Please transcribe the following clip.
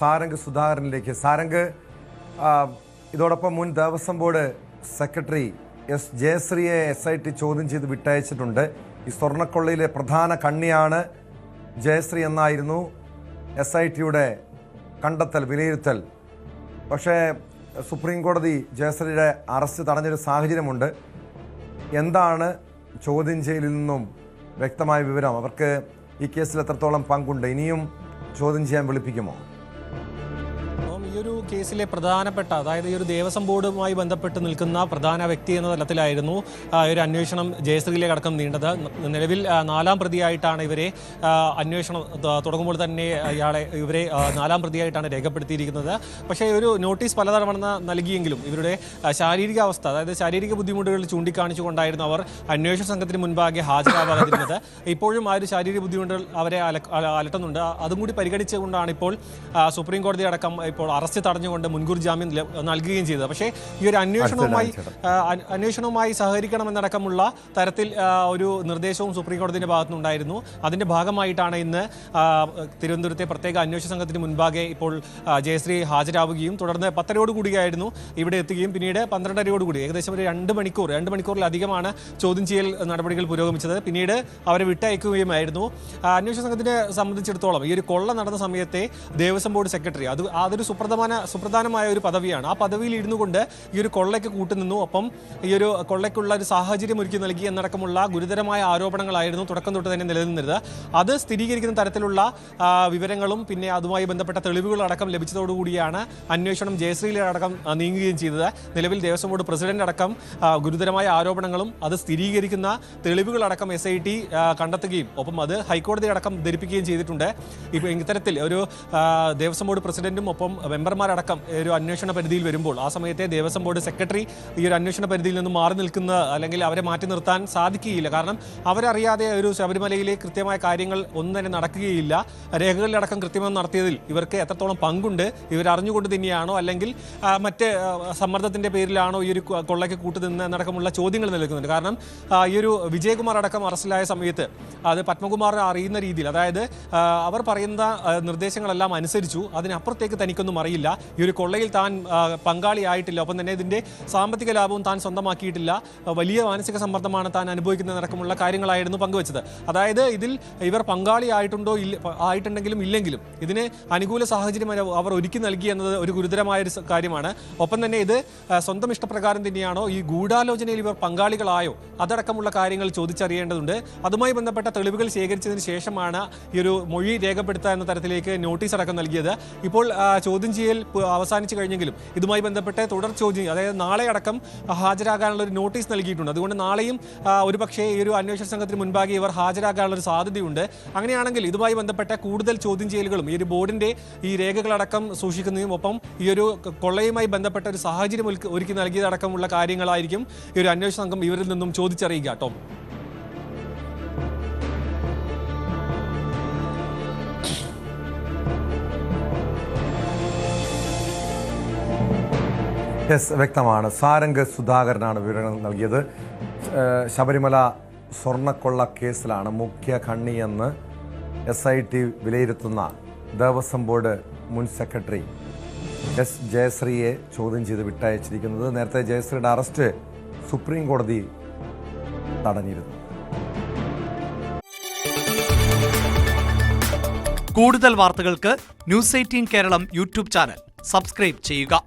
സാരംഗ് സുധാകരനിലേക്ക്. സാരംഗ്, ഇതോടൊപ്പം മുൻ Devaswom board secretary S ജയശ്രീയെ SIT ചോദ്യം ചെയ്ത് വിട്ടയച്ചിട്ടുണ്ട്. ഈ സ്വർണ്ണക്കൊള്ളയിലെ പ്രധാന കണ്ണിയാണ് ജയശ്രീ എന്നായിരുന്നു SITയുടെ കണ്ടെത്തൽ, വിലയിരുത്തൽ. പക്ഷേ സുപ്രീം കോടതി ജയശ്രീയുടെ അറസ്റ്റ് തടഞ്ഞൊരു സാഹചര്യമുണ്ട്. എന്താണ് ചോദ്യം ചെയ്യലിൽ നിന്നും വ്യക്തമായ വിവരം? അവർക്ക് ഈ കേസിൽ എത്രത്തോളം പങ്കുണ്ട്? ഇനിയും ചോദ്യം ചെയ്യാൻ വിളിപ്പിക്കുമോ? ഈ ഒരു കേസിലെ പ്രധാനപ്പെട്ട, അതായത് ഈ ഒരു ദേവസ്വം ബോർഡുമായി ബന്ധപ്പെട്ട് നിൽക്കുന്ന പ്രധാന വ്യക്തി എന്ന തലത്തിലായിരുന്നു ഒരു അന്വേഷണം ജയശ്രീയിലേക്ക് അടക്കം നീണ്ടത്. നിലവിൽ 4ാം പ്രതിയായിട്ടാണ് ഇവരെ അന്വേഷണം തുടങ്ങുമ്പോൾ തന്നെ ഇവരെ 4ാം പ്രതിയായിട്ടാണ് രേഖപ്പെടുത്തിയിരിക്കുന്നത്. പക്ഷേ ഒരു നോട്ടീസ് പലതവണ നൽകിയെങ്കിലും ഇവരുടെ ശാരീരികാവസ്ഥ, അതായത് ശാരീരിക ബുദ്ധിമുട്ടുകൾ ചൂണ്ടിക്കാണിച്ചുകൊണ്ടായിരുന്നു അവർ അന്വേഷണ സംഘത്തിന് മുൻപാകെ ഹാജരാകാതിരുന്നത്. ഇപ്പോഴും ആ ഒരു ശാരീരിക ബുദ്ധിമുട്ടുകൾ അവരെ അലട്ടുന്നുണ്ട്. അതും കൂടി പരിഗണിച്ചുകൊണ്ടാണ് ഇപ്പോൾ സുപ്രീം കോടതി അടക്കം ഇപ്പോൾ അറസ്റ്റ് തടഞ്ഞുകൊണ്ട് മുൻകൂർ ജാമ്യം നൽകുകയും ചെയ്തത്. പക്ഷേ ഈ ഒരു അന്വേഷണവുമായി സഹകരിക്കണമെന്നടക്കമുള്ള തരത്തിൽ ഒരു നിർദ്ദേശവും സുപ്രീം കോടതിയുടെ ഭാഗത്തുനിന്നുണ്ടായിരുന്നു. അതിന്റെ ഭാഗമായിട്ടാണ് ഇന്ന് തിരുവനന്തപുരത്തെ പ്രത്യേക അന്വേഷണ സംഘത്തിന് മുൻപാകെ ഇപ്പോൾ ജയശ്രീ ഹാജരാവുകയും തുടർന്ന് 10:30 ഇവിടെ എത്തുകയും പിന്നീട് 12:30 ഏകദേശം ഒരു 2 മണിക്കൂറിലധികമാണ് ചോദ്യം ചെയ്യൽ നടപടികൾ പുരോഗമിച്ചത്. പിന്നീട് അവരെ വിട്ടയക്കുകയുമായിരുന്നു. അന്വേഷണ സംഘത്തിനെ സംബന്ധിച്ചിടത്തോളം ഈ ഒരു കൊള്ള നടന്ന സമയത്തെ ദേവസ്വം ബോർഡ് സെക്രട്ടറി അതൊരു സുപ്രധാനമായ ഒരു പദവിയാണ്. ആ പദവിയിൽ ഇരുന്നു കൊണ്ട് ഈ ഒരു കൊള്ളയ്ക്ക് കൂട്ടുനിന്നു. ഒപ്പം ഈ ഒരു കൊള്ളയ്ക്കുള്ള ഒരു സാഹചര്യം ഒരുക്കി നൽകി എന്നടക്കമുള്ള ഗുരുതരമായ ആരോപണങ്ങളായിരുന്നു തുടക്കം തൊട്ട് തന്നെ നിലനിന്നിരുന്നത്. അത് സ്ഥിരീകരിക്കുന്ന തരത്തിലുള്ള വിവരങ്ങളും പിന്നെ അതുമായി ബന്ധപ്പെട്ട തെളിവുകളടക്കം ലഭിച്ചതോടുകൂടിയാണ് അന്വേഷണം ജയശ്രീയിലടക്കം നീങ്ങുകയും ചെയ്തത്. നിലവിൽ ദേവസ്വം ബോർഡ് പ്രസിഡന്റ് അടക്കം ഗുരുതരമായ ആരോപണങ്ങളും അത് സ്ഥിരീകരിക്കുന്ന തെളിവുകളടക്കം SIT കണ്ടെത്തുകയും ഒപ്പം അത് ഹൈക്കോടതി അടക്കം ധരിപ്പിക്കുകയും ചെയ്തിട്ടുണ്ട്. ഇപ്പോൾ ഇത്തരത്തിൽ ഒരു ദേവസ്വം ബോർഡ് പ്രസിഡന്റും ഒപ്പം മെമ്പർമാരടക്കം ഒരു അന്വേഷണ പരിധിയിൽ വരുമ്പോൾ ആ സമയത്തെ ദേവസ്വം ബോർഡ് സെക്രട്ടറി ഈ ഒരു അന്വേഷണ പരിധിയിൽ നിന്ന് മാറി നിൽക്കുന്ന അല്ലെങ്കിൽ അവരെ മാറ്റി നിർത്താൻ സാധിക്കുകയില്ല. കാരണം അവരറിയാതെ ഒരു ശബരിമലയിലെ കൃത്യമായ കാര്യങ്ങൾ ഒന്നും തന്നെ നടക്കുകയില്ല. രേഖകളിലടക്കം കൃത്യമായി നടത്തിയതിൽ ഇവർക്ക് എത്രത്തോളം പങ്കുണ്ട്, ഇവരറിഞ്ഞുകൊണ്ട് തന്നെയാണോ അല്ലെങ്കിൽ മറ്റ് സമ്മർദ്ദത്തിന്റെ പേരിലാണോ ഈ ഒരു കൊള്ളയ്ക്ക് കൂട്ടുനിന്ന് എന്നടക്കമുള്ള ചോദ്യങ്ങൾ നിൽക്കുന്നുണ്ട്. കാരണം ഈ ഒരു വിജയകുമാർ അടക്കം അറസ്റ്റിലായ സമയത്ത് അത് പത്മകുമാറിനെ അറിയുന്ന രീതിയിൽ, അതായത് അവർ പറയുന്ന നിർദ്ദേശങ്ങളെല്ലാം അനുസരിച്ചു, അതിനപ്പുറത്തേക്ക് തനിക്കൊന്നും അറിയില്ല, ഈ ഒരു കൊള്ളയിൽ താൻ പങ്കാളിയായിട്ടില്ല, ഒപ്പം തന്നെ ഇതിൻ്റെ സാമ്പത്തിക ലാഭവും താൻ സ്വന്തമാക്കിയിട്ടില്ല, വലിയ മാനസിക സമ്മർദ്ദമാണ് താൻ അനുഭവിക്കുന്നതടക്കമുള്ള കാര്യങ്ങളായിരുന്നു പങ്കുവച്ചത്. അതായത് ഇതിൽ ഇവർ ആയിട്ടുണ്ടെങ്കിലും ഇല്ലെങ്കിലും ഇതിന് അനുകൂല സാഹചര്യം അവർ ഒരുക്കി നൽകി എന്നത് ഒരു ഗുരുതരമായൊരു കാര്യമാണ്. ഒപ്പം തന്നെ ഇത് സ്വന്തം ഇഷ്ടപ്രകാരം തന്നെയാണോ, ഈ ഗൂഢാലോചനയിൽ ഇവർ പങ്കാളികളായോ, അതടക്കമുള്ള കാര്യങ്ങൾ ചോദിച്ചറിയേണ്ടതുണ്ട്. അതുമായി ബന്ധപ്പെട്ട തെളിവുകൾ ശേഖരിച്ചതിന് ശേഷമാണ് ഈ ഒരു മൊഴി രേഖപ്പെടുത്തുക എന്ന തരത്തിലേക്ക് നോട്ടീസ് അടക്കം നൽകിയത്. ഇപ്പോൾ ചോദ്യം ചെയ്യൽ അവസാനിച്ചു കഴിഞ്ഞെങ്കിലും ഇതുമായി ബന്ധപ്പെട്ട് തുടർ ചോദ്യം, അതായത് നാളെ അടക്കം ഹാജരാകാനുള്ള ഒരു നോട്ടീസ് നൽകിയിട്ടുണ്ട്. അതുകൊണ്ട് നാളെയും ഒരുപക്ഷേ ഈ ഒരു അന്വേഷണ സംഘത്തിന് മുൻപാകെ ഇവർ ഹാജരാകാനുള്ള ഒരു സാധ്യതയുണ്ട്. അങ്ങനെയാണെങ്കിൽ ഇതുമായി ബന്ധപ്പെട്ട കൂടുതൽ ചോദ്യം ചെയ്യലുകളും ഈ ഒരു ബോർഡിന്റെ ഈ രേഖകളടക്കം സൂക്ഷിക്കുന്നതും ഒപ്പം ഈ ഒരു കൊള്ളയുമായി ബന്ധപ്പെട്ട ഒരു സാഹചര്യം ഒരുക്കി നൽകിയതടക്കമുള്ള കാര്യങ്ങളായിരിക്കും ഈ ഒരു അന്വേഷണ സംഘം ഇവരിൽ നിന്നും ചോദിച്ചറിയുക. ടോം, വ്യക്തമാണ്. സാരംഗ് സുധാകരനാണ് വിവരങ്ങൾ നൽകിയത്. ശബരിമല സ്വർണ്ണക്കൊള്ള കേസിലാണ് മുഖ്യ കണ്ണിയെന്ന് SIT വിലയിരുത്തുന്ന ദേവസ്വം ബോർഡ് മുൻ സെക്രട്ടറി എസ് ജയശ്രീയെ ചോദ്യം ചെയ്ത് വിട്ടയച്ചിരിക്കുന്നത്. നേരത്തെ ജയശ്രീയുടെ അറസ്റ്റ് സുപ്രീം കോടതി തടഞ്ഞിരുന്നു. കൂടുതൽ വാർത്തകൾക്ക് News 18 Keralam YouTube channel subscribe ചെയ്യുക.